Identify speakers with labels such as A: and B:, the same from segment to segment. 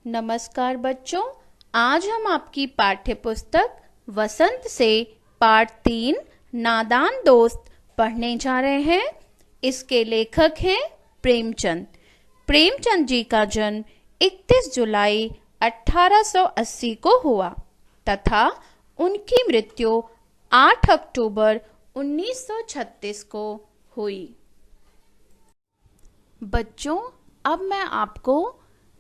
A: नमस्कार बच्चों, आज हम आपकी पाठ्य पुस्तक वसंत से पाठ 3 नादान दोस्त पढ़ने जा रहे हैं। इसके लेखक हैं प्रेमचंद। प्रेमचंद जी का जन्म 31 जुलाई 1880 को हुआ तथा उनकी मृत्यु 8 अक्टूबर 1936 को हुई। बच्चों, अब मैं आपको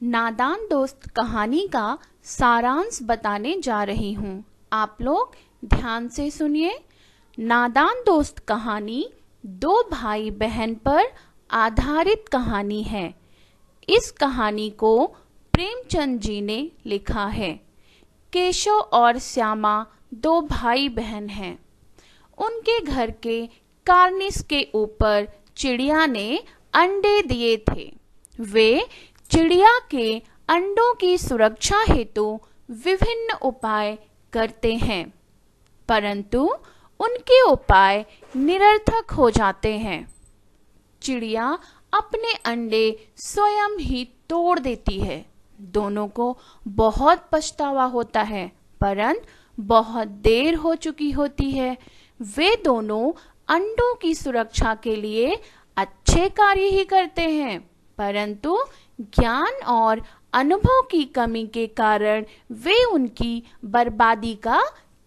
A: नादान दोस्त कहानी का सारांश बताने जा रही हूँ। आप लोग ध्यान से सुनिए। नादान दोस्त कहानी 2 भाई बहन पर आधारित कहानी है। इस कहानी को प्रेमचंद जी ने लिखा है। केशव और श्यामा 2 भाई बहन हैं। उनके घर के कार्निस के ऊपर चिड़िया ने अंडे दिए थे। वे चिड़िया के अंडों की सुरक्षा हेतु विभिन्न उपाय करते हैं, परंतु उनके उपाय निरर्थक हो जाते हैं। चिड़िया अपने अंडे स्वयं ही तोड़ देती है। दोनों को बहुत पछतावा होता है, परंतु बहुत देर हो चुकी होती है। वे दोनों अंडों की सुरक्षा के लिए अच्छे कार्य ही करते हैं, परंतु ज्ञान और अनुभव की कमी के कारण वे उनकी बर्बादी का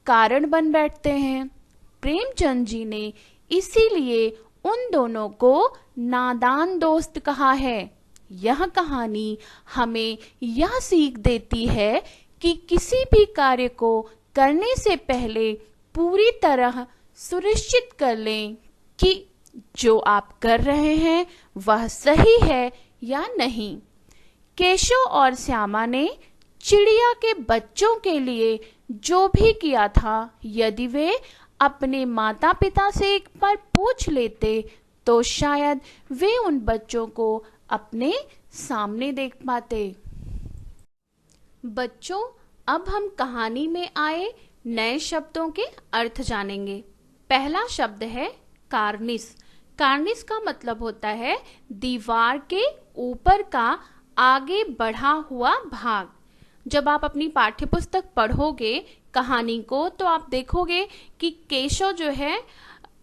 A: कारण बन बैठते हैं। प्रेमचंद जी ने इसीलिए उन दोनों को नादान दोस्त कहा है। यह कहानी हमें यह सीख देती है कि किसी भी कार्य को करने से पहले पूरी तरह सुनिश्चित कर लें कि जो आप कर रहे हैं वह सही है या नहीं। केशव और श्यामा ने चिड़िया के बच्चों के लिए जो भी किया था, यदि वे अपने माता पिता से एक बार पूछ लेते तो शायद वे उन बच्चों को अपने सामने देख पाते। बच्चों, अब हम कहानी में आए नए शब्दों के अर्थ जानेंगे। पहला शब्द है कार्निस। कार्निस का मतलब होता है दीवार के ऊपर का आगे बढ़ा हुआ भाग। जब आप अपनी पाठ्यपुस्तक पढ़ोगे कहानी को तो आप देखोगे कि केशव जो है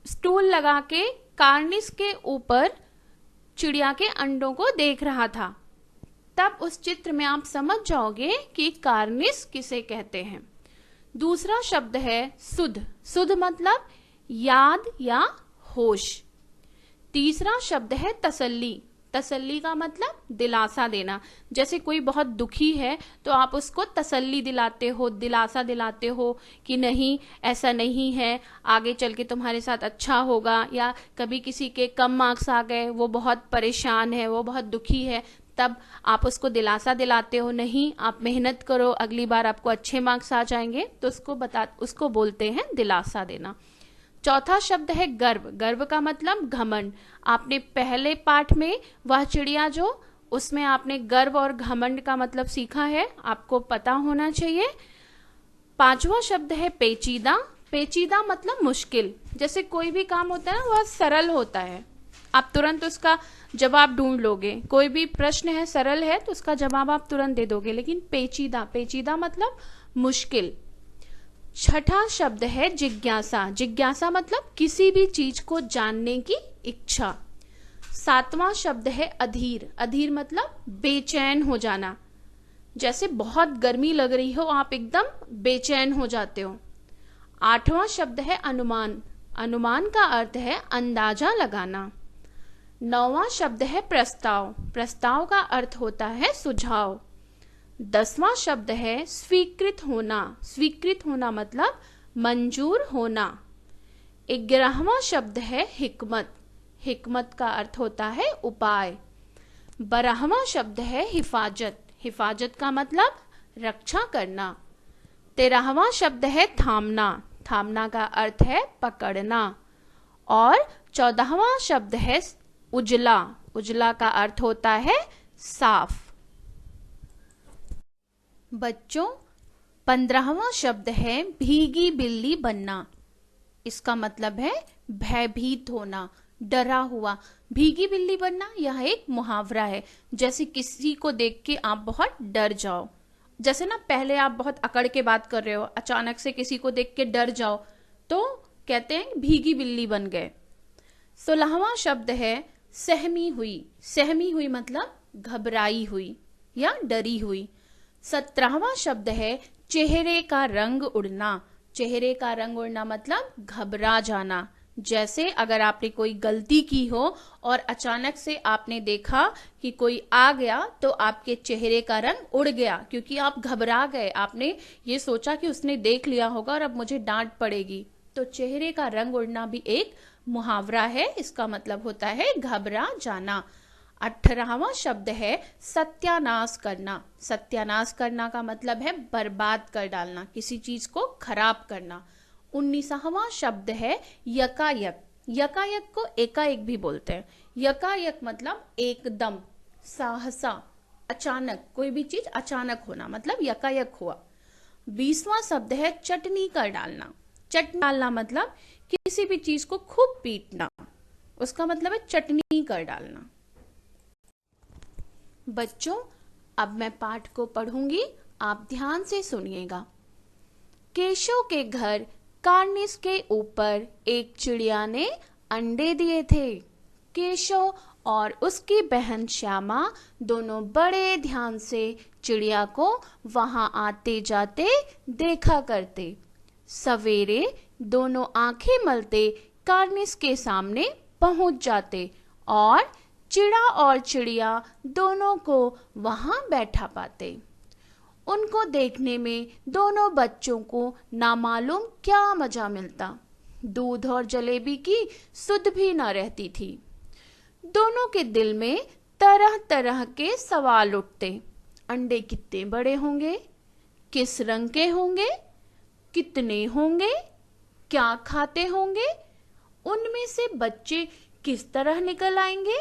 A: स्टूल लगा के कार्निस के ऊपर चिड़िया के अंडों को देख रहा था। तब उस चित्र में आप समझ जाओगे कि कार्निस किसे कहते हैं। दूसरा शब्द है सुध। सुध मतलब याद या होश। तीसरा शब्द है तसल्ली। तसल्ली का मतलब दिलासा देना। जैसे कोई बहुत दुखी है तो आप उसको तसल्ली दिलाते हो, दिलासा दिलाते हो कि नहीं, ऐसा नहीं है, आगे चल के तुम्हारे साथ अच्छा होगा। या कभी किसी के कम मार्क्स आ गए, वो बहुत परेशान है, वो बहुत दुखी है, तब आप उसको दिलासा दिलाते हो, नहीं आप मेहनत करो, अगली बार आपको अच्छे मार्क्स आ जाएंगे। तो उसको बोलते हैं दिलासा देना। चौथा शब्द है गर्व। गर्व का मतलब घमंड। आपने पहले पाठ में वह चिड़िया जो, उसमें आपने गर्व और घमंड का मतलब सीखा है, आपको पता होना चाहिए। पांचवा शब्द है पेचीदा। पेचीदा मतलब मुश्किल। जैसे कोई भी काम होता है ना, वह सरल होता है, आप तुरंत उसका जवाब ढूंढ लोगे। कोई भी प्रश्न है सरल है तो उसका जवाब आप तुरंत दे दोगे, लेकिन पेचीदा, पेचीदा मतलब मुश्किल। छठा शब्द है जिज्ञासा। जिज्ञासा मतलब किसी भी चीज को जानने की इच्छा। सातवां शब्द है अधीर। अधीर मतलब बेचैन हो जाना। जैसे बहुत गर्मी लग रही हो, आप एकदम बेचैन हो जाते हो। आठवां शब्द है अनुमान। अनुमान का अर्थ है अंदाजा लगाना। नौवां शब्द है प्रस्ताव। प्रस्ताव का अर्थ होता है सुझाव। 10वां शब्द है स्वीकृत होना। स्वीकृत होना मतलब मंजूर होना। 11वां शब्द है हिकमत। हिकमत का अर्थ होता है उपाय। 12वां शब्द है हिफाजत। हिफाजत का मतलब रक्षा करना। 13वां शब्द है थामना। थामना का अर्थ है पकड़ना। और 14वां शब्द है उजला। उजला का अर्थ होता है साफ। बच्चों, 15वां शब्द है भीगी बिल्ली बनना। इसका मतलब है भयभीत होना, डरा हुआ। भीगी बिल्ली बनना यह एक मुहावरा है, जैसे किसी को देख के आप बहुत डर जाओ। जैसे ना पहले आप बहुत अकड़ के बात कर रहे हो, अचानक से किसी को देख के डर जाओ, तो कहते हैं भीगी बिल्ली बन गए। 16वां शब्द है सहमी हुई। सहमी हुई मतलब घबराई हुई या डरी हुई। 17वां शब्द है चेहरे का रंग उड़ना। चेहरे का रंग उड़ना मतलब घबरा जाना। जैसे अगर आपने कोई गलती की हो और अचानक से आपने देखा कि कोई आ गया तो आपके चेहरे का रंग उड़ गया, क्योंकि आप घबरा गए। आपने ये सोचा कि उसने देख लिया होगा और अब मुझे डांट पड़ेगी। तो चेहरे का रंग उड़ना भी एक मुहावरा है, इसका मतलब होता है घबरा जाना। 18वां शब्द है सत्यानाश करना। सत्यानाश करना का मतलब है बर्बाद कर डालना, किसी चीज को खराब करना। 19वां शब्द है यकायक। यकायक को एकाएक भी बोलते हैं। यकायक मतलब एकदम, सहसा, अचानक, कोई भी चीज अचानक होना मतलब यकायक हुआ। 20वां शब्द है चटनी कर डालना। चटनी डालना मतलब किसी भी चीज को खूब पीटना, उसका मतलब है चटनी कर डालना। बच्चों, अब मैं पाठ को पढ़ूंगी, आप ध्यान से सुनिएगा। केशव के घर कार्निस के ऊपर एक चिड़िया ने अंडे दिए थे। केशव और उसकी बहन श्यामा दोनों बड़े ध्यान से चिड़िया को वहां आते जाते देखा करते। सवेरे दोनों आंखें मलते कार्निस के सामने पहुंच जाते और चिड़ा और चिड़िया दोनों को वहां बैठा पाते। उनको देखने में दोनों बच्चों को नामालूम क्या मजा मिलता। दूध और जलेबी की सुध भी न रहती थी। दोनों के दिल में तरह तरह के सवाल उठते। अंडे कितने बड़े होंगे, किस रंग के होंगे, कितने होंगे, क्या खाते होंगे, उनमें से बच्चे किस तरह निकल आएंगे,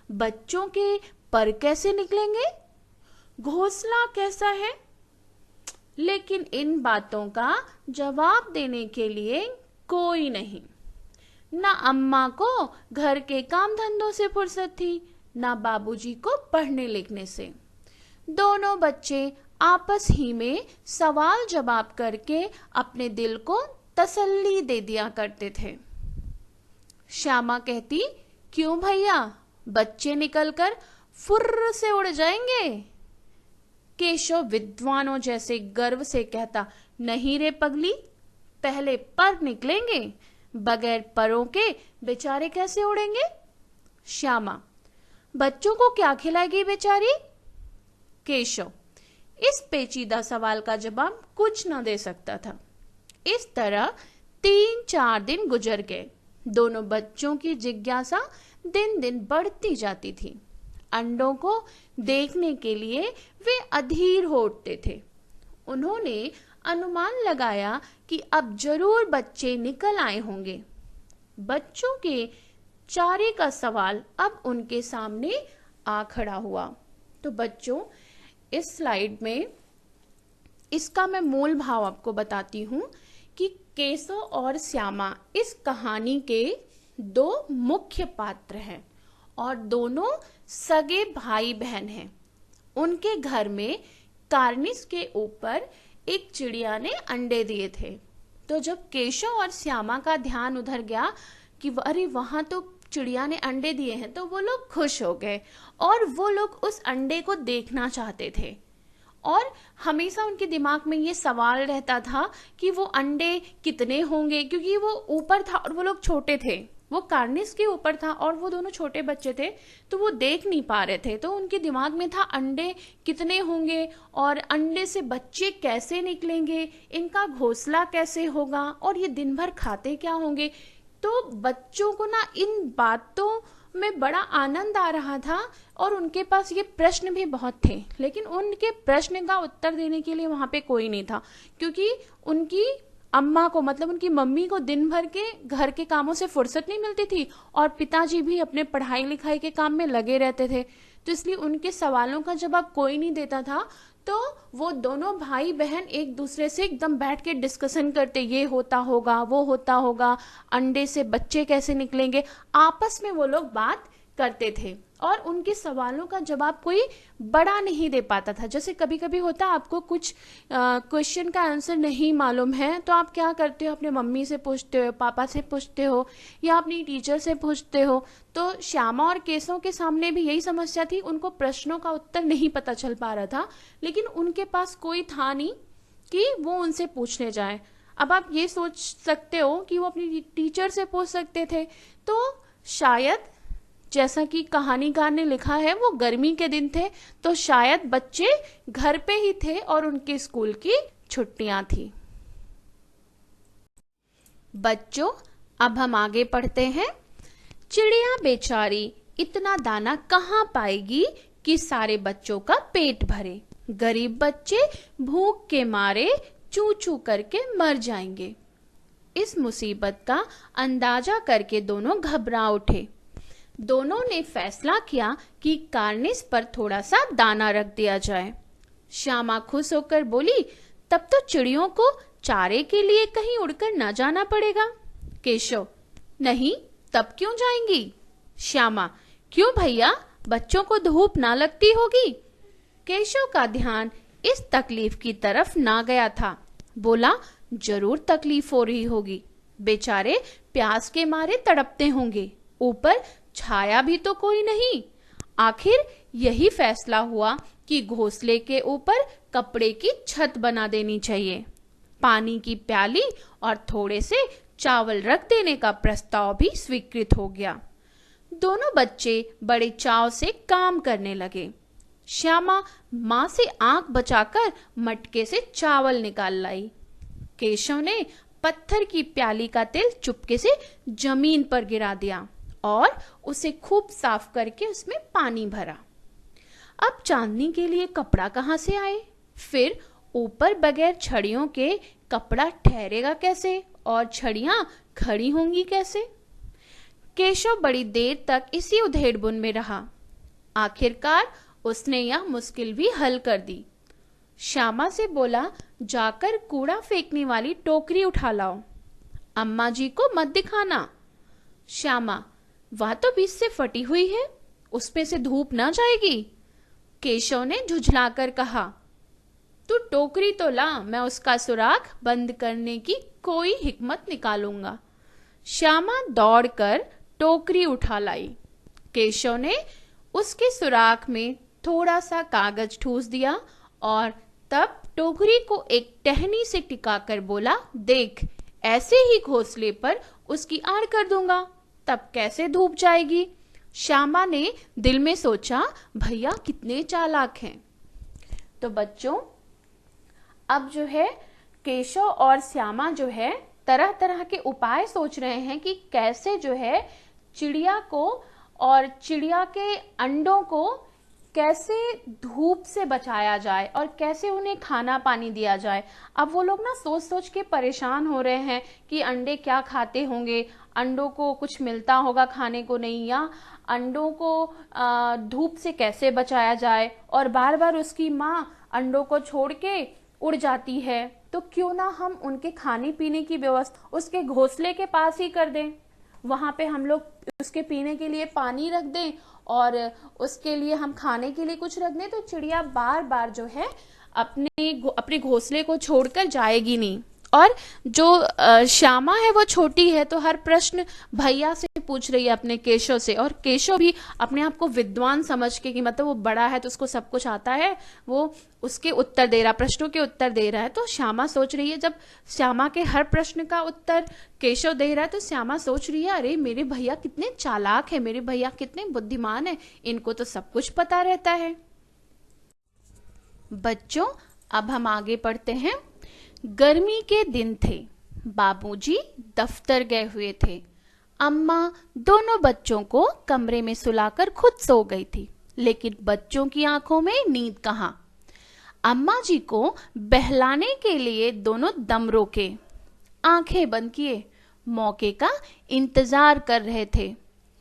A: बच्चों के पर कैसे निकलेंगे, घोंसला कैसा है। लेकिन इन बातों का जवाब देने के लिए कोई नहीं। ना अम्मा को घर के काम धंधों से फुर्सत थी, ना बाबूजी को पढ़ने लिखने से। दोनों बच्चे आपस ही में सवाल जवाब करके अपने दिल को तसल्ली दे दिया करते थे। श्यामा कहती, क्यों भैया, बच्चे निकलकर फुर्र से उड़ जाएंगे। केशव विद्वानों जैसे गर्व से कहता, नहीं रे पगली, पहले पर निकलेंगे, बगैर परों के बेचारे कैसे उड़ेंगे। श्यामा, बच्चों को क्या खिलाएगी बेचारी। केशव इस पेचीदा सवाल का जवाब कुछ न दे सकता था। इस तरह 3-4 दिन गुजर गए। दोनों बच्चों की जिज्ञासा दिन दिन बढ़ती जाती थी। अंडों को देखने के लिए वे अधीर हो उठते थे। उन्होंने अनुमान लगाया कि अब जरूर बच्चे निकल आए होंगे। बच्चों के चारे का सवाल अब उनके सामने आ खड़ा हुआ। तो बच्चों, इस स्लाइड में इसका मैं मूल भाव आपको बताती हूँ कि केशव और श्यामा इस कहानी के 2 मुख्य पात्र हैं और दोनों सगे भाई बहन हैं। उनके घर में कार्निस के ऊपर एक चिड़िया ने अंडे दिए थे। तो जब केशव और श्यामा का ध्यान उधर गया कि अरे वहां तो चिड़िया ने अंडे दिए हैं, तो वो लोग खुश हो गए और वो लोग उस अंडे को देखना चाहते थे। और हमेशा उनके दिमाग में ये सवाल रहता था कि वो अंडे कितने होंगे, क्योंकि वो ऊपर था और वो लोग छोटे थे। वो कार्निस के ऊपर था और वो दोनों छोटे बच्चे थे, तो वो देख नहीं पा रहे थे। तो उनके दिमाग में था अंडे कितने होंगे और अंडे से बच्चे कैसे निकलेंगे, इनका घोंसला कैसे होगा और ये दिन भर खाते क्या होंगे। तो बच्चों को ना इन बातों में बड़ा आनंद आ रहा था और उनके पास ये प्रश्न भी बहुत थे, लेकिन उनके प्रश्न का उत्तर देने के लिए वहां पे कोई नहीं था, क्योंकि उनकी अम्मा को, मतलब उनकी मम्मी को दिन भर के घर के कामों से फुर्सत नहीं मिलती थी और पिताजी भी अपने पढ़ाई लिखाई के काम में लगे रहते थे। तो इसलिए उनके सवालों का जवाब कोई नहीं देता था। तो वो दोनों भाई बहन एक दूसरे से एकदम बैठ के डिस्कशन करते, ये होता होगा, वो होता होगा, अंडे से बच्चे कैसे निकलेंगे, आपस में वो लोग बात करते थे। और उनके सवालों का जवाब कोई बड़ा नहीं दे पाता था। जैसे कभी कभी होता, आपको कुछ क्वेश्चन का आंसर नहीं मालूम है तो आप क्या करते हो, अपने मम्मी से पूछते हो, पापा से पूछते हो, या अपनी टीचर से पूछते हो। तो श्यामा और केशव के सामने भी यही समस्या थी, उनको प्रश्नों का उत्तर नहीं पता चल पा रहा था, लेकिन उनके पास कोई था नहीं कि वो उनसे पूछने जाए। अब आप ये सोच सकते हो कि वो अपनी टीचर से पूछ सकते थे। तो शायद जैसा कि कहानीकार ने लिखा है, वो गर्मी के दिन थे, तो शायद बच्चे घर पे ही थे और उनके स्कूल की छुट्टियां थी। बच्चों, अब हम आगे पढ़ते हैं। चिड़िया बेचारी इतना दाना कहाँ पाएगी कि सारे बच्चों का पेट भरे। गरीब बच्चे भूख के मारे चू चू करके मर जाएंगे। इस मुसीबत का अंदाजा करके दोनों घबरा उठे। दोनों ने फैसला किया कि कार्निस पर थोड़ा सा दाना रख दिया जाए। श्यामा खुश होकर बोली, तब तो चिड़ियों को चारे के लिए कहीं उड़कर न जाना पड़ेगा। केशव, नहीं, तब क्यों जाएंगी? श्यामा, क्यों भैया, बच्चों को धूप ना लगती होगी? केशव का ध्यान इस तकलीफ की ना ना गया था। बोला, जरूर तकलीफ हो रही होगी, बेचारे प्यास के मारे तड़पते होंगे, ऊपर छाया भी तो कोई नहीं। आखिर यही फैसला हुआ कि घोंसले के ऊपर कपड़े की छत बना देनी चाहिए। पानी की प्याली और थोड़े से चावल रख देने का प्रस्ताव भी स्वीकृत हो गया। दोनों बच्चे बड़े चाव से काम करने लगे। श्यामा माँ से आंख बचाकर मटके से चावल निकाल लाई। केशव ने पत्थर की प्याली का तेल चुपके से जमीन पर गिरा दिया और उसे खूब साफ करके उसमें पानी भरा। अब चांदनी के लिए कपड़ा कहाँ से आए? फिर ऊपर बगैर छड़ियों के कपड़ा ठहरेगा कैसे और छड़ियां खड़ी होंगी कैसे? केशव बड़ी देर तक इसी उधेड़बुन में रहा। आखिरकार उसने यह मुश्किल भी हल कर दी। श्यामा से बोला, जाकर कूड़ा फेंकने वाली टोकरी उठा लाओ। अम्मा जी को मत दिखाना। श्यामा, वह तो बीच से फटी हुई है, उसमें से धूप ना जाएगी। केशव ने झुझलाकर कहा, तू टोकरी तो ला, मैं उसका सुराख बंद करने की कोई हिकमत निकालूंगा। श्यामा दौड़कर टोकरी उठा लाई। केशव ने उसके सुराख में थोड़ा सा कागज ठूस दिया और तब टोकरी को एक टहनी से टिकाकर बोला, देख, ऐसे ही घोंसले पर उसकी आड़ कर दूंगा, तब कैसे धूप जाएगी। श्यामा ने दिल में सोचा, भैया कितने चालाक हैं। तो बच्चों, अब जो है केशव और श्यामा जो है तरह तरह के उपाय सोच रहे हैं कि कैसे जो है चिड़िया को और चिड़िया के अंडों को कैसे धूप से बचाया जाए और कैसे उन्हें खाना पानी दिया जाए। अब वो लोग ना सोच सोच के परेशान हो रहे हैं कि अंडे क्या खाते होंगे, अंडों को कुछ मिलता होगा खाने को नहीं, या अंडों को धूप से कैसे बचाया जाए। और बार बार उसकी माँ अंडों को छोड़ के उड़ जाती है, तो क्यों ना हम उनके खाने पीने की व्यवस्था उसके घोंसले के पास ही कर दें। वहां पे हम लोग उसके पीने के लिए पानी रख दें और उसके लिए हम खाने के लिए कुछ रख दें, तो चिड़िया बार बार जो है अपने घोंसले को छोड़कर जाएगी नहीं। और जो श्यामा है वो छोटी है, तो हर प्रश्न भैया से पूछ रही है अपने केशव से, और केशव भी अपने आप को विद्वान समझ के कि मतलब वो बड़ा है तो उसको सब कुछ आता है, वो उसके उत्तर दे रहा, प्रश्नों के उत्तर दे रहा है। तो श्यामा सोच रही है, जब श्यामा के हर प्रश्न का उत्तर केशव दे रहा है तो श्यामा सोच रही है, अरे मेरे भैया कितने चालाक है, मेरे भैया कितने बुद्धिमान है, इनको तो सब कुछ पता रहता है। बच्चों, अब हम आगे पढ़ते हैं। गर्मी के दिन थे, बाबूजी दफ्तर गए हुए थे। अम्मा दोनों बच्चों को कमरे में सुलाकर खुद सो गई थी, लेकिन बच्चों की आंखों में नींद कहाँ। अम्मा जी को बहलाने के लिए दोनों दम रोके, आंखें बंद किए, मौके का इंतजार कर रहे थे।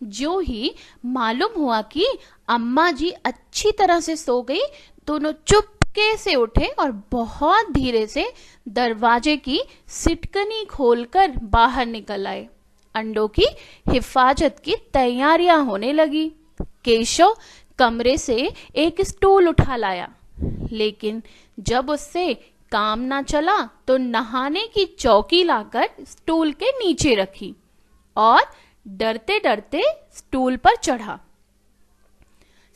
A: जो ही मालूम हुआ कि अम्मा जी अच्छी तरह से सो गई, दोनों चुपके से उठे और बहुत धीरे से दरवाजे की सिटकनी खोलकर बाहर निकल आए। अंडों की हिफाजत की तैयारियां होने लगी। केशव कमरे से एक स्टूल उठा लाया, लेकिन जब उससे काम ना चला तो नहाने की चौकी लाकर स्टूल के नीचे रखी और डरते डरते स्टूल पर चढ़ा।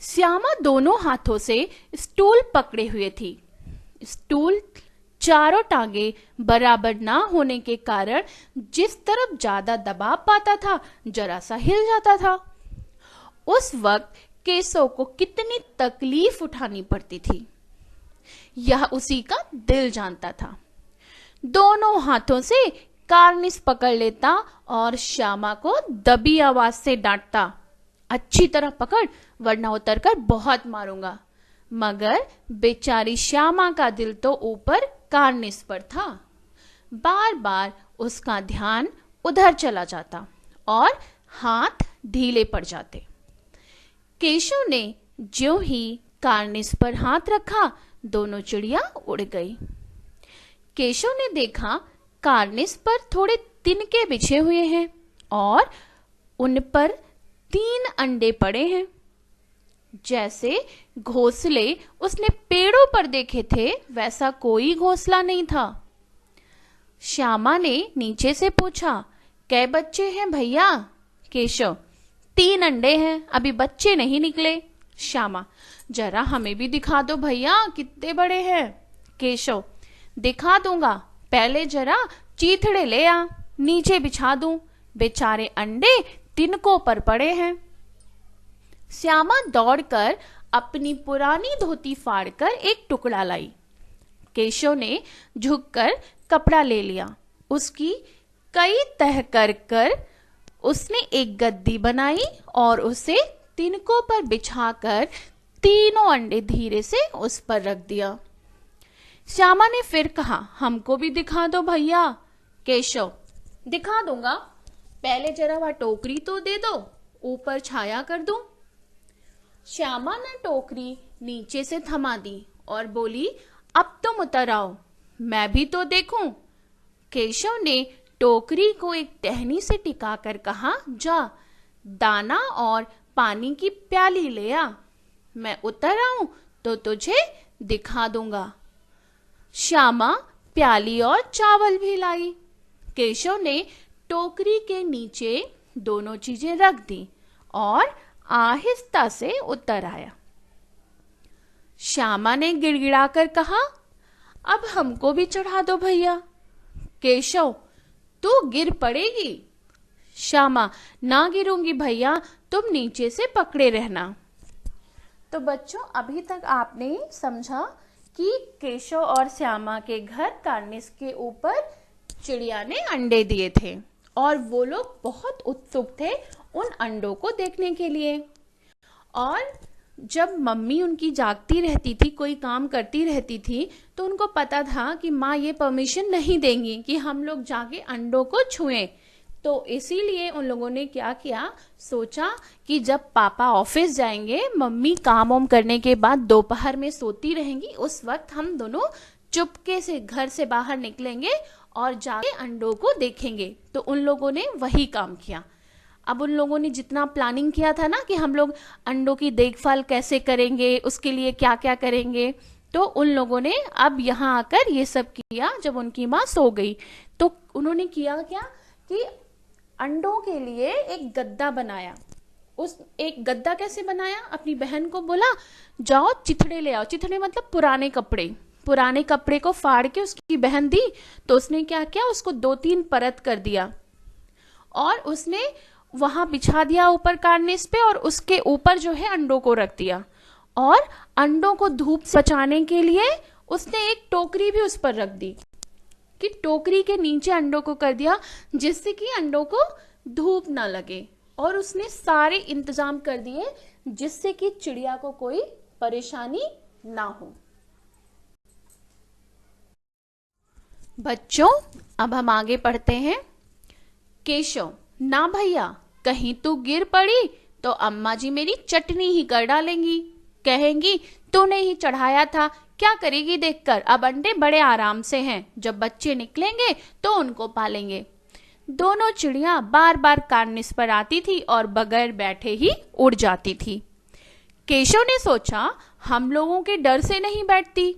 A: श्यामा दोनों हाथों से स्टूल पकड़े हुए थी। स्टूल चारों टांगे बराबर ना होने के कारण जिस तरफ ज्यादा दबाव पाता था जरा सा हिल जाता था। उस वक्त केशव को कितनी तकलीफ उठानी पड़ती थी, यह उसी का दिल जानता था। दोनों हाथों से कार्निस पकड़ लेता और श्यामा को दबी आवाज से डांटता, अच्छी तरह पकड़ वरना उतरकर बहुत मारूंगा। मगर बेचारी श्यामा का दिल तो ऊपर कार्निस पर था। बार बार उसका ध्यान उधर चला जाता और हाथ ढीले पड़ जाते। केशव ने ज्यों ही कार्निस पर हाथ रखा, दोनों चिड़िया उड़ गई। केशव ने देखा कार्निस पर थोड़े तिनके बिछे हुए हैं और उन पर 3 अंडे पड़े हैं। जैसे घोंसले उसने पेड़ों पर देखे थे वैसा कोई घोंसला नहीं था। श्यामा ने नीचे से पूछा, कै बच्चे हैं भैया? केशव, 3 अंडे हैं, अभी बच्चे नहीं निकले। श्यामा, जरा हमें भी दिखा दो भैया, कितने बड़े हैं? केशव, दिखा दूंगा, पहले जरा चीथड़े ले आ, नीचे बिछा दूं, बेचारे अंडे तिनकों पर पड़े हैं। श्यामा दौड़कर अपनी पुरानी धोती फाड़कर एक टुकड़ा लाई। केशव ने झुककर कपड़ा ले लिया। उसकी कई तह कर उसने एक गद्दी बनाई और उसे तिनकों पर बिछाकर तीनों अंडे धीरे से उस पर रख दिया। श्यामा ने फिर कहा, हमको भी दिखा दो भैया। केशव, दिखा दूंगा, पहले जरा वह टोकरी तो दे दो, ऊपर छाया कर दूं। श्यामा ने टोकरी नीचे से थमा दी और बोली, अब तुम उतर आओ, मैं भी तो देखूं। केशव ने टोकरी को एक टहनी से टिकाकर कहा, जा दाना और पानी की प्याली ले आ, मैं उतर आऊं तो तुझे दिखा दूंगा। श्यामा प्याली और चावल भी लाई। केशव ने टोकरी के नीचे दोनों चीजें रख दी और आहिस्ता से उतर आया। श्यामा ने गिड़गिड़ाकर कहा, अब हमको भी चढ़ा दो भैया। केशव, तू गिर पड़ेगी। श्यामा, ना गिरूंगी भैया, तुम नीचे से पकड़े रहना। तो बच्चों, अभी तक आपने समझा कि केशव और श्यामा के घर कार्निस के ऊपर चिड़िया ने अंडे दिए थे और वो लोग बहुत उत्सुक थे उन अंडों को देखने के लिए। और जब मम्मी उनकी जागती रहती थी, कोई काम करती रहती थी, तो उनको पता था कि माँ ये परमिशन नहीं देंगी कि हम लोग जाके अंडों को छुएं। तो इसीलिए उन लोगों ने क्या किया, सोचा कि जब पापा ऑफिस जाएंगे, मम्मी काम वाम करने के बाद दोपहर में सोती रहेंगी, उस वक्त हम दोनों चुपके से घर से बाहर निकलेंगे और जाके अंडों को देखेंगे। तो उन लोगों ने वही काम किया। अब उन लोगों ने जितना प्लानिंग किया था ना कि हम लोग अंडों की देखभाल कैसे करेंगे, उसके लिए क्या क्या करेंगे, तो उन लोगों ने अब यहाँ आकर ये सब किया। जब उनकी माँ सो गई तो उन्होंने किया क्या कि अंडों के लिए एक गद्दा बनाया। उस एक गद्दा कैसे बनाया, अपनी बहन को बोला, जाओ चिथड़े ले आओ। चिथड़े मतलब पुराने कपड़े। पुराने कपड़े को फाड़ के उसकी बहन दी, तो उसने क्या किया, उसको 2-3 परत कर दिया और उसने वहां बिछा दिया ऊपर कार्निस पे, और उसके ऊपर जो है अंडों को रख दिया। और अंडों को धूप से बचाने के लिए उसने एक टोकरी भी उस पर रख दी कि टोकरी के नीचे अंडों को कर दिया, जिससे कि अंडों को धूप ना लगे। और उसने सारे इंतजाम कर दिए जिससे कि चिड़िया को कोई परेशानी ना हो। बच्चों, अब हम आगे पढ़ते हैं। केशव, ना भैया, कहीं तू गिर पड़ी तो अम्मा जी मेरी चटनी ही कर डालेंगी, कहेंगी तूने ही चढ़ाया था, क्या करेगी देखकर, अब अंडे बड़े आराम से हैं, जब बच्चे निकलेंगे तो उनको पालेंगे। दोनों चिड़िया बार बार कार्निस पर आती थी और बगैर बैठे ही उड़ जाती थी। केशव ने सोचा हम लोगों के डर से नहीं बैठती।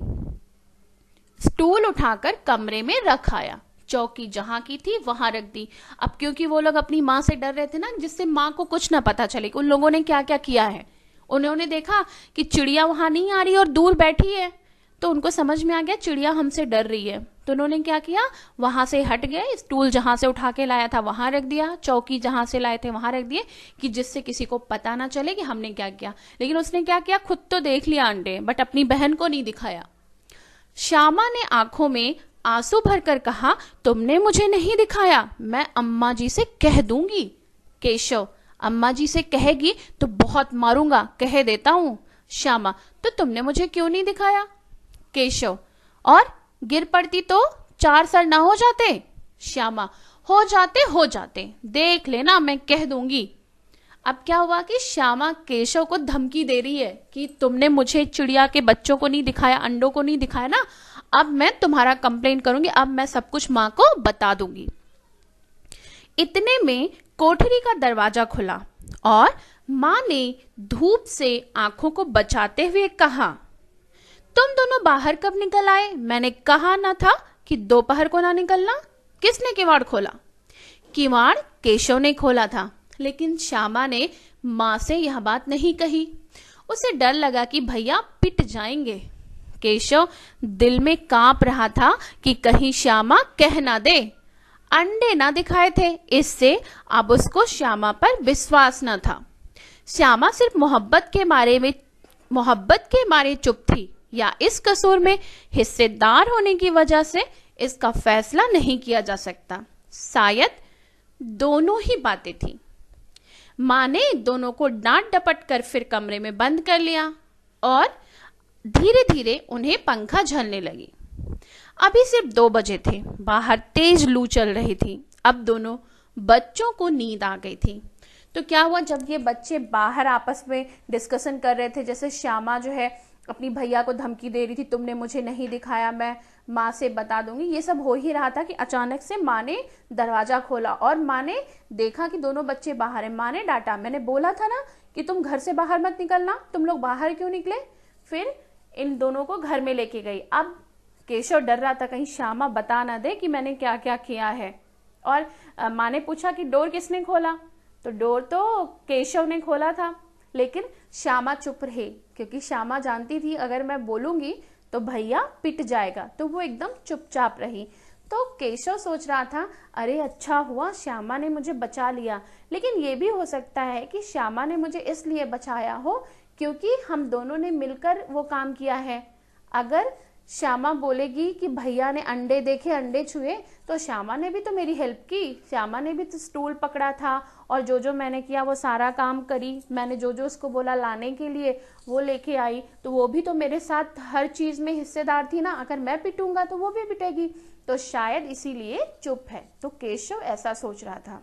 A: स्टूल उठाकर कमरे में रख आया, चौकी जहां की थी वहां रख दी। अब क्योंकि वो लोग अपनी माँ से डर रहे थे ना, जिससे माँ को कुछ ना पता चले उन लोगों ने क्या क्या किया है। उन्होंने देखा कि चिड़िया वहां नहीं आ रही और दूर बैठी है, तो उनको समझ में आ गया चिड़िया हमसे डर रही है। तो उन्होंने क्या किया, वहां से हट गए, स्टूल जहां से उठा के लाया था वहां रख दिया, चौकी जहां से लाए थे वहां रख दिए, कि जिससे किसी को पता ना चले कि हमने क्या किया। लेकिन उसने क्या किया, खुद तो देख लिया अंडे, बट अपनी बहन को नहीं दिखाया। श्यामा ने आंखों में आंसू भरकर कहा, तुमने मुझे नहीं दिखाया, मैं अम्मा जी से कह दूंगी। केशव, अम्मा जी से कहेगी तो बहुत मारूंगा, कह देता हूं। श्यामा, तो तुमने मुझे क्यों नहीं दिखाया? केशव, और गिर पड़ती तो 4 सर ना हो जाते? श्यामा, हो जाते, देख लेना, मैं कह दूंगी। अब क्या हुआ कि श्यामा केशव को धमकी दे रही है कि तुमने मुझे चिड़िया के बच्चों को नहीं दिखाया, अंडों को नहीं दिखाया ना, अब मैं तुम्हारा कंप्लेन करूंगी, अब मैं सब कुछ माँ को बता दूंगी। इतने में कोठरी का दरवाजा खुला और माँ ने धूप से आंखों को बचाते हुए कहा, तुम दोनों बाहर कब निकल आए? मैंने कहा ना था कि दोपहर को ना निकलना। किसने किवाड़ खोला? किवाड़ केशव ने खोला था, लेकिन श्यामा ने माँ से यह बात नहीं कही। उसे डर लगा कि भैया पिट जाएंगे। केशव दिल में कांप रहा था कि कहीं श्यामा कह ना दे। अंडे ना दिखाए थे, इससे अब उसको श्यामा पर विश्वास न था। श्यामा सिर्फ मोहब्बत के मारे चुप थी, या इस कसूर में हिस्सेदार होने की वजह से इसका फैसला नहीं किया जा सकता। शायद दोनों ही बातें थी। माँ ने दोनों को डांट डपट कर फिर कमरे में बंद कर लिया और धीरे धीरे उन्हें पंखा झलने लगी। अभी सिर्फ 2 बजे थे, बाहर तेज लू चल रही थी। अब दोनों बच्चों को नींद आ गई थी। तो क्या हुआ, जब ये बच्चे बाहर आपस में डिस्कशन कर रहे थे, जैसे श्यामा जो है अपनी भैया को धमकी दे रही थी, तुमने मुझे नहीं दिखाया, मैं माँ से बता दूंगी, ये सब हो ही रहा था कि अचानक से माँ ने दरवाजा खोला और माँ ने देखा कि दोनों बच्चे बाहर हैं। माँ ने डांटा, मैंने बोला था ना कि तुम घर से बाहर मत निकलना, तुम लोग बाहर क्यों निकले? फिर इन दोनों को घर में लेके गई। अब केशव डर रहा था कहीं श्यामा बता ना दे कि मैंने क्या क्या किया है। और माँ ने पूछा कि डोर किसने खोला? तो डोर तो केशव ने खोला था, लेकिन श्यामा चुप रही, क्योंकि श्यामा जानती थी अगर मैं बोलूंगी तो भैया पिट जाएगा, तो वो एकदम चुपचाप रही। तो केशव सोच रहा था, अरे अच्छा हुआ श्यामा ने मुझे बचा लिया, लेकिन ये भी हो सकता है कि श्यामा ने मुझे इसलिए बचाया हो क्योंकि हम दोनों ने मिलकर वो काम किया है। अगर श्यामा बोलेगी कि भैया ने अंडे देखे, अंडे छुए, तो श्यामा ने भी तो मेरी हेल्प की, श्यामा ने भी तो स्टूल पकड़ा था और जो जो मैंने किया वो सारा काम करी, मैंने जो जो उसको बोला लाने के लिए वो लेके आई, तो वो भी तो मेरे साथ हर चीज में हिस्सेदार थी ना। अगर मैं पिटूंगा तो वो भी पिटेगी, तो शायद इसीलिए चुप है। तो केशव ऐसा सोच रहा था।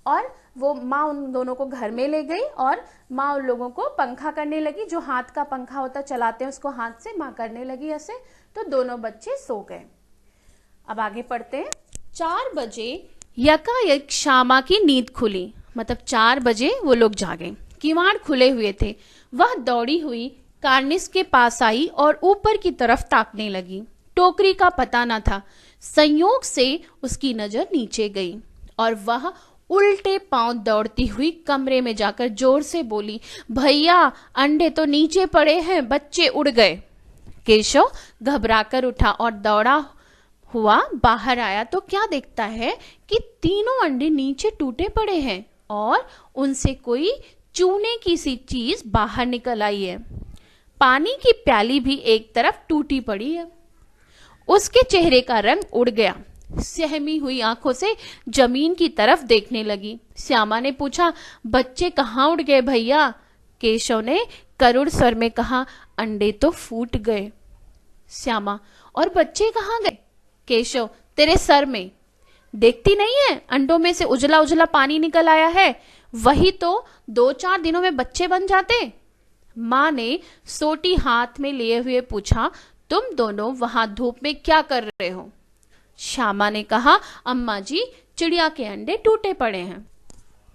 A: और वो माँ उन दोनों को घर में ले गई और माँ उन लोगों को पंखा करने लगी, जो हाथ का पंखा होता चलाते हैं उसको हाथ से माँ करने लगी ऐसे। तो दोनों बच्चे सो गए। अब आगे पढ़ते हैं। 4 बजे यकायक श्यामा की नींद खुली, मतलब 4 बजे वो लोग जागे। किवाड़ खुले हुए थे। वह दौड़ी हुई कार्निस के पास आई और ऊपर की तरफ ताकने लगी। टोकरी का पता न था। संयोग से उसकी नजर नीचे गई और वह उल्टे पांव दौड़ती हुई कमरे में जाकर जोर से बोली, भैया अंडे तो नीचे पड़े हैं, बच्चे उड़ गए। केशव घबराकर उठा और दौड़ा हुआ बाहर आया तो क्या देखता है कि तीनों अंडे नीचे टूटे पड़े हैं और उनसे कोई चूने की सी चीज बाहर निकल आई है। पानी की प्याली भी एक तरफ टूटी पड़ी है। उसके चेहरे का रंग उड़ गया। सहमी हुई आंखों से जमीन की तरफ देखने लगी। श्यामा ने पूछा, बच्चे कहाँ उड़ गए भैया? केशव ने करुण स्वर में कहा, अंडे तो फूट गए। श्यामा, और बच्चे कहाँ गए? केशव, तेरे सर में। देखती नहीं है अंडों में से उजला उजला पानी निकल आया है, वही तो 2-4 दिनों में बच्चे बन जाते। माँ ने सोटी हाथ में लिए हुए पूछा, तुम दोनों वहां धूप में क्या कर रहे हो? श्यामा ने कहा, अम्मा जी चिड़िया के अंडे टूटे पड़े हैं।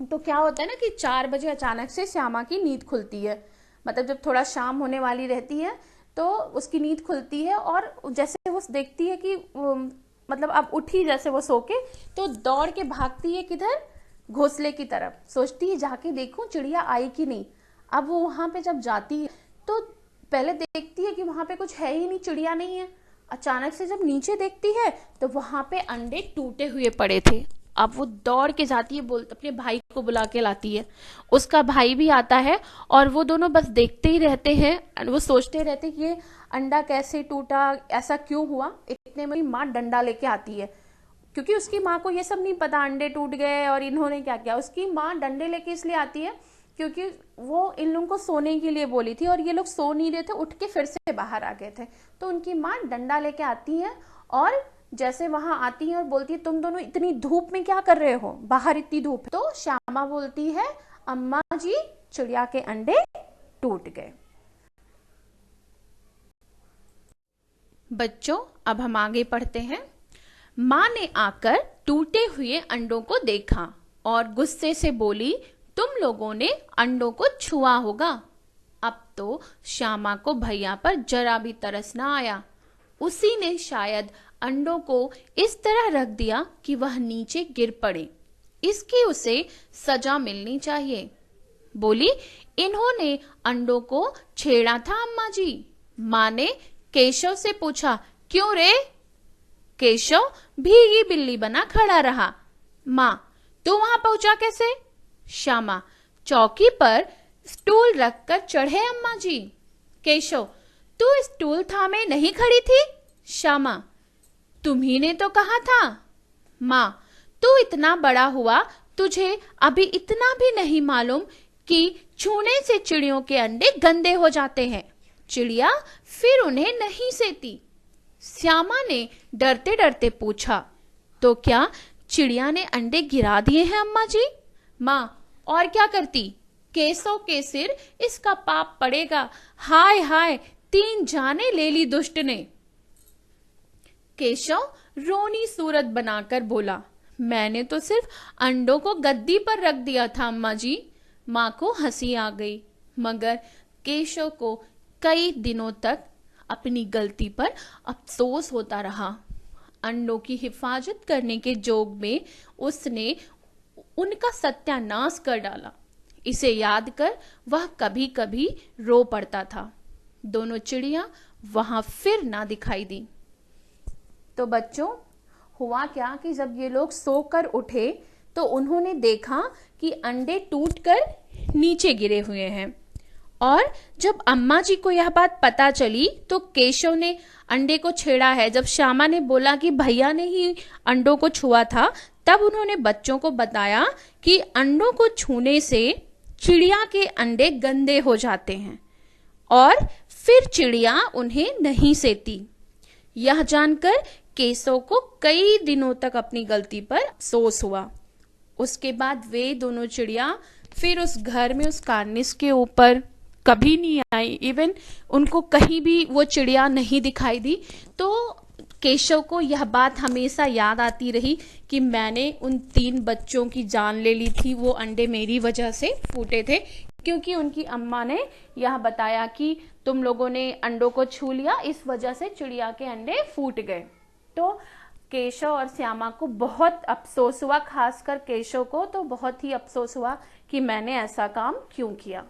A: तो क्या होता है ना कि 4 बजे अचानक से श्यामा की नींद खुलती है, मतलब जब थोड़ा शाम होने वाली रहती है तो उसकी नींद खुलती है, और जैसे वो देखती है कि मतलब अब उठी जैसे वो सो के, तो दौड़ के भागती है किधर? घोंसले की तरफ। सोचती है जाके देखूं चिड़िया आई कि नहीं। अब वो वहां पे जब जाती है तो पहले देखती है कि वहां पे कुछ है ही नहीं, चिड़िया नहीं है। अचानक से जब नीचे देखती है तो वहां पे अंडे टूटे हुए पड़े थे। अब वो दौड़ के जाती है, अपने भाई को बुला के लाती है। उसका भाई भी आता है और वो दोनों बस देखते ही रहते हैं। वो सोचते रहते कि ये अंडा कैसे टूटा, ऐसा क्यों हुआ। इतने में माँ डंडा लेके आती है, क्योंकि उसकी माँ को ये सब नहीं पता अंडे टूट गए और इन्होंने क्या किया। उसकी माँ डंडे लेके इसलिए आती है क्योंकि वो इन लोगों को सोने के लिए बोली थी और ये लोग सो नहीं रहे थे, उठ के फिर से बाहर आ गए थे। तो उनकी माँ डंडा लेके आती है और जैसे वहां आती है और बोलती है, तुम दोनों इतनी धूप में क्या कर रहे हो, बाहर इतनी धूप है। तो श्यामा बोलती है, अम्मा जी चिड़िया के अंडे टूट गए। बच्चों अब हम आगे पढ़ते हैं। माँ ने आकर टूटे हुए अंडों को देखा और गुस्से से बोली, तुम लोगों ने अंडों को छुआ होगा। अब तो श्यामा को भैया पर जरा भी तरस ना आया। उसी ने शायद अंडों को इस तरह रख दिया कि वह नीचे गिर पड़े। इसकी उसे सजा मिलनी चाहिए। बोली, इन्होंने अंडों को छेड़ा था अम्मा जी। माँ ने केशव से पूछा, क्यों रे? केशव भीगी बिल्ली बना खड़ा रहा। माँ, तू वहां पहुंचा कैसे? श्यामा, चौकी पर स्टूल रखकर चढ़े अम्मा जी। केशव, तू स्टूल थामे नहीं खड़ी थी? श्यामा, तुम्ही ने तो कहा था। माँ, तू इतना बड़ा हुआ, तुझे अभी इतना भी नहीं मालूम कि छूने से चिड़ियों के अंडे गंदे हो जाते हैं। चिड़िया फिर उन्हें नहीं सेती। श्यामा ने डरते डरते पूछा, तो क्या चिड़िया ने अंडे गिरा दिए हैं अम्मा जी? माँ, और क्या करती? केशव के सिर इसका पाप पड़ेगा। हाय हाय, 3 जाने ले ली दुष्ट ने। केशव रोनी सूरत बनाकर बोला, मैंने तो सिर्फ अंडों को गद्दी पर रख दिया था अम्मा जी। माँ को हंसी आ गई, मगर केशव को कई दिनों तक अपनी गलती पर अफसोस होता रहा। अंडों की हिफाजत करने के जोग में उसने उनका सत्यानाश कर डाला। इसे याद कर वह कभी कभी रो पड़ता था। दोनों चिड़िया वहां फिर ना दिखाई दी। तो बच्चों, हुआ क्या कि जब ये लोग सोकर उठे तो उन्होंने देखा कि अंडे टूटकर नीचे गिरे हुए हैं। और जब अम्मा जी को यह बात पता चली तो केशव ने अंडे को छेड़ा है। जब श्यामा ने बोला कि भैया ने ही अंडों को छुआ था, तब उन्होंने बच्चों को बताया कि अंडों को छूने से चिड़िया के अंडे गंदे हो जाते हैं और फिर चिड़िया उन्हें नहीं सेती। यह जानकर केशव को कई दिनों तक अपनी गलती पर अफसोस हुआ। उसके बाद वे दोनों चिड़िया फिर उस घर में, उस कार्निस के ऊपर कभी नहीं आई। इवन उनको कहीं भी वो चिड़िया नहीं दिखाई दी। तो केशव को यह बात हमेशा याद आती रही कि मैंने उन 3 बच्चों की जान ले ली थी। वो अंडे मेरी वजह से फूटे थे, क्योंकि उनकी अम्मा ने यह बताया कि तुम लोगों ने अंडों को छू लिया, इस वजह से चिड़िया के अंडे फूट गए। तो केशव और श्यामा को बहुत अफसोस हुआ, खासकर केशव को तो बहुत ही अफसोस हुआ कि मैंने ऐसा काम क्यों किया।